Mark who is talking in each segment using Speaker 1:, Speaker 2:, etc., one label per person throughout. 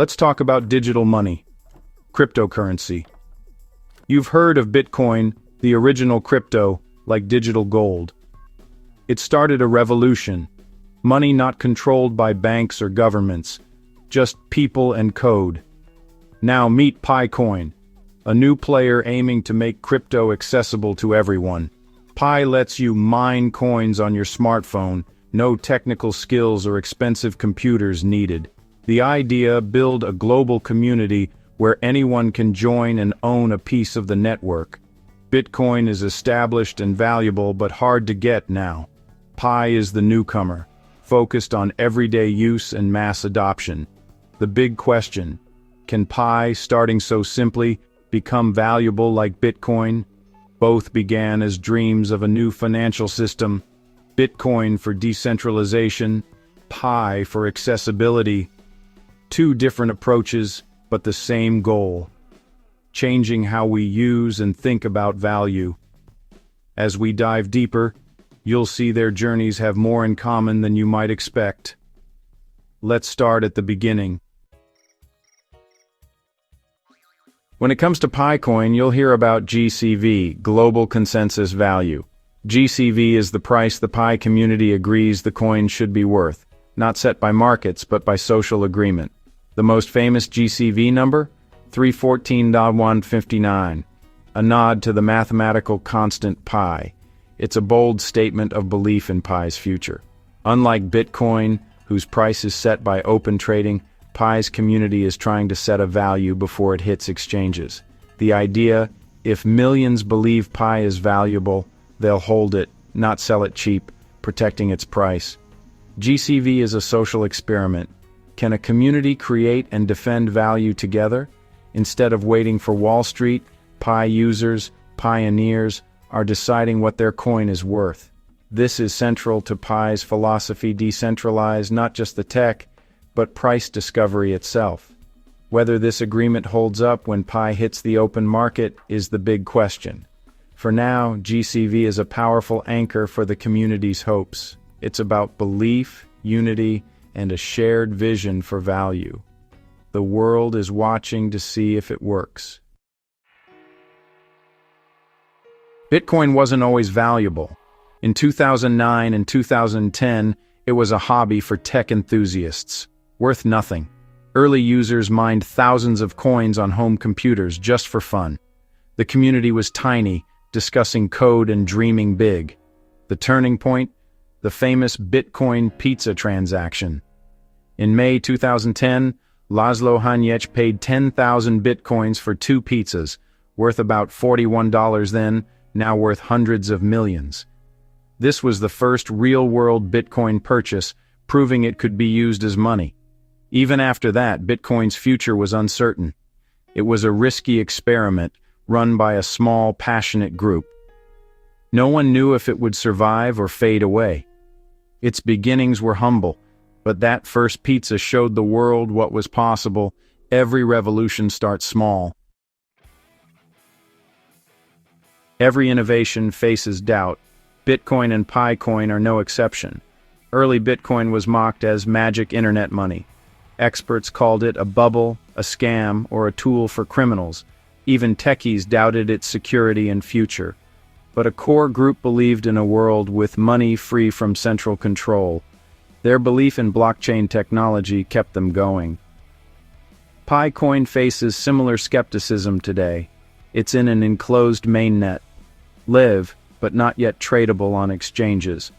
Speaker 1: Let's talk about digital money, cryptocurrency. You've heard of Bitcoin, the original crypto, like digital gold. It started a revolution, money not controlled by banks or governments, just people and code. Now meet Picoin, a new player aiming to make crypto accessible to everyone. Pi lets you mine coins on your smartphone, no technical skills or expensive computers needed. The idea: build a global community where anyone can join and own a piece of the network. Bitcoin is established and valuable but hard to get now. Pi is the newcomer, focused on everyday use and mass adoption. The big question: can Pi, starting so simply, become valuable like Bitcoin? Both began as dreams of a new financial system. Bitcoin for decentralization, Pi for accessibility. Two different approaches, but the same goal: changing how we use and think about value. As we dive deeper, you'll see their journeys have more in common than you might expect. Let's start at the beginning. When it comes to Picoin, you'll hear about GCV, Global Consensus Value. GCV is the price the Pi community agrees the coin should be worth, not set by markets but by social agreement. The most famous GCV number? 314.159, a nod to the mathematical constant Pi. It's a bold statement of belief in Pi's future. Unlike Bitcoin, whose price is set by open trading, Pi's community is trying to set a value before it hits exchanges. The idea: if millions believe Pi is valuable, they'll hold it, not sell it cheap, protecting its price. GCV is a social experiment. Can a community create and defend value together? Instead of waiting for Wall Street, Pi users, pioneers, are deciding what their coin is worth. This is central to Pi's philosophy: decentralize not just the tech, but price discovery itself. Whether this agreement holds up when Pi hits the open market is the big question. For now, GCV is a powerful anchor for the community's hopes. It's about belief, unity, and a shared vision for value. The world is watching to see if it works. Bitcoin wasn't always valuable. In 2009 and 2010, it was a hobby for tech enthusiasts, worth nothing. Early users mined thousands of coins on home computers just for fun. The community was tiny, discussing code and dreaming big. The turning point? The famous Bitcoin pizza transaction. In May 2010, Laszlo Hanyecz paid 10,000 Bitcoins for 2 pizzas, worth about $41 then, now worth hundreds of millions. This was the first real-world Bitcoin purchase, proving it could be used as money. Even after that, Bitcoin's future was uncertain. It was a risky experiment, run by a small, passionate group. No one knew if it would survive or fade away. Its beginnings were humble, but that first pizza showed the world what was possible. Every revolution starts small. Every innovation faces doubt. Bitcoin and Picoin are no exception. Early Bitcoin was mocked as magic internet money. Experts called it a bubble, a scam, or a tool for criminals. Even techies doubted its security and future. But a core group believed in a world with money free from central control. Their belief in blockchain technology kept them going. Picoin faces similar skepticism today. It's in an enclosed mainnet. Live, but not yet tradable on exchanges.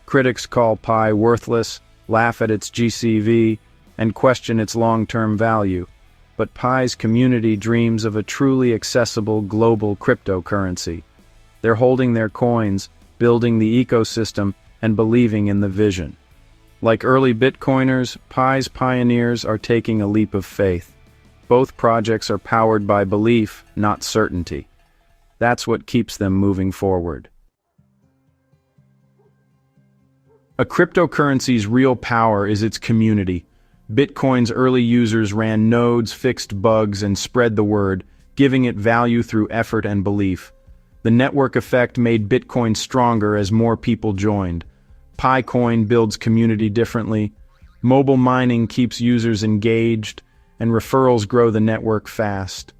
Speaker 1: Critics call Pi worthless, laugh at its GCV, and question its long-term value. But Pi's community dreams of a truly accessible global cryptocurrency. They're holding their coins, building the ecosystem, and believing in the vision. Like early Bitcoiners, Pi's pioneers are taking a leap of faith. Both projects are powered by belief, not certainty. That's what keeps them moving forward. A cryptocurrency's real power is its community. Bitcoin's early users ran nodes, fixed bugs, and spread the word, giving it value through effort and belief. The network effect made Bitcoin stronger as more people joined. Picoin builds community differently. Mobile mining keeps users engaged. and referrals grow the network fast.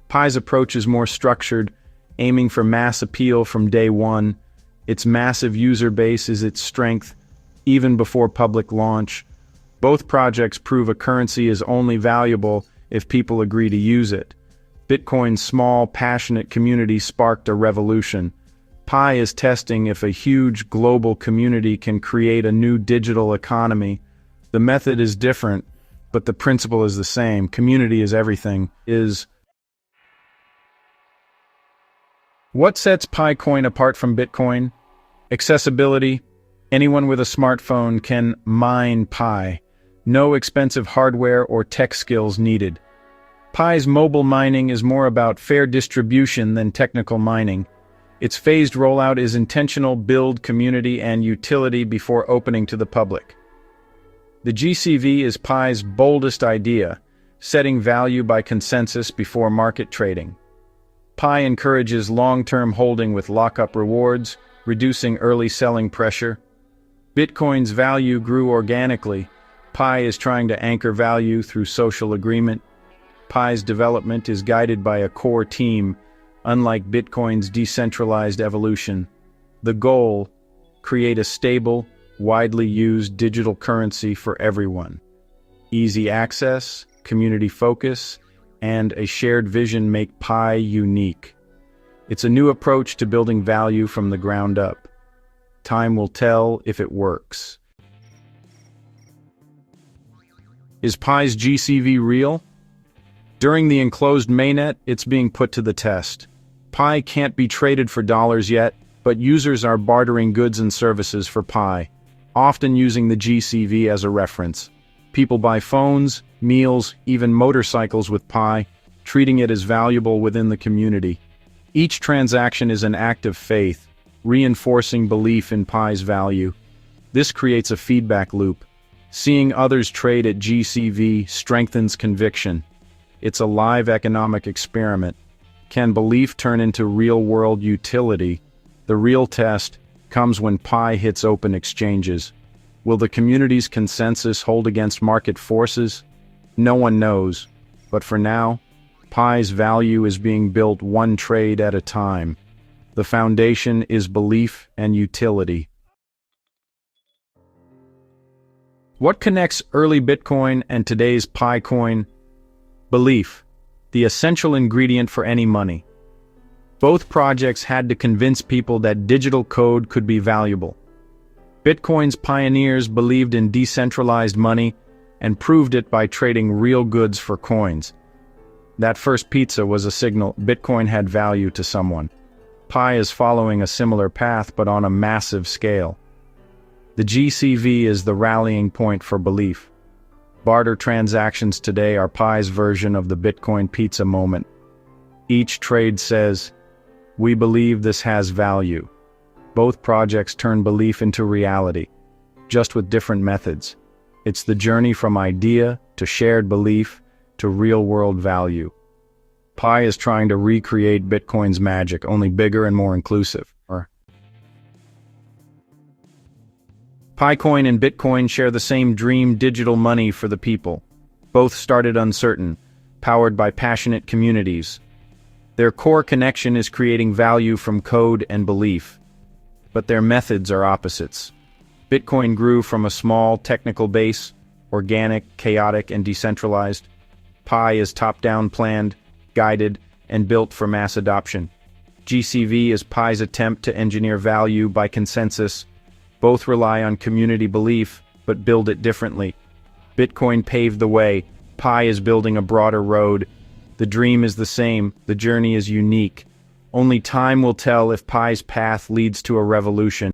Speaker 1: Pi's approach is more structured, aiming for mass appeal from day one. Its massive user base is its strength, even before public launch. Both projects prove a currency is only valuable if people agree to use it. Bitcoin's small, passionate community sparked a revolution. Pi is testing if a huge global community can create a new digital economy. The method is different, but the principle is the same. Community is everything. What sets Pi coin apart from Bitcoin? Accessibility. Anyone with a smartphone can mine Pi. No expensive hardware or tech skills needed. Pi's mobile mining is more about fair distribution than technical mining. Its phased rollout is intentional: build community and utility before opening to the public. The GCV is Pi's boldest idea, setting value by consensus before market trading. Pi encourages long-term holding with lockup rewards, reducing early selling pressure. Bitcoin's value grew organically. Pi is trying to anchor value through social agreement. Pi's development is guided by a core team, unlike Bitcoin's decentralized evolution. The goal: create a stable, widely used digital currency for everyone. Easy access, community focus, and a shared vision make Pi unique. It's a new approach to building value from the ground up. Time will tell if it works. Is Pi's GCV real? During the enclosed mainnet, it's being put to the test. Pi can't be traded for dollars yet, but users are bartering goods and services for Pi, often using the GCV as a reference. People buy phones, meals, even motorcycles with Pi, treating it as valuable within the community. Each transaction is an act of faith, reinforcing belief in Pi's value. This creates a feedback loop. Seeing others trade at GCV strengthens conviction. It's a live economic experiment. Can belief turn into real-world utility? The real test comes when Pi hits open exchanges. Will the community's consensus hold against market forces? No one knows. But for now, Pi's value is being built one trade at a time. The foundation is belief and utility. What connects early Bitcoin and today's Pi coin? Belief, the essential ingredient for any money. Both projects had to convince people that digital code could be valuable. Bitcoin's pioneers believed in decentralized money and proved it by trading real goods for coins. That first pizza was a signal Bitcoin had value to someone. Pi is following a similar path but on a massive scale. The GCV is the rallying point for belief. Barter transactions today are Pi's version of the Bitcoin pizza moment. Each trade says, "We believe this has value." Both projects turn belief into reality, just with different methods. It's the journey from idea to shared belief to real-world value. Pi is trying to recreate Bitcoin's magic, only bigger and more inclusive. Picoin and Bitcoin share the same dream: digital money for the people. Both started uncertain, powered by passionate communities. Their core connection is creating value from code and belief. But their methods are opposites. Bitcoin grew from a small technical base, organic, chaotic, and decentralized. Pi is top-down planned, guided, and built for mass adoption. GCV is Pi's attempt to engineer value by consensus. Both rely on community belief, but build it differently. Bitcoin paved the way. Pi is building a broader road. The dream is the same. The journey is unique. Only time will tell if Pi's path leads to a revolution.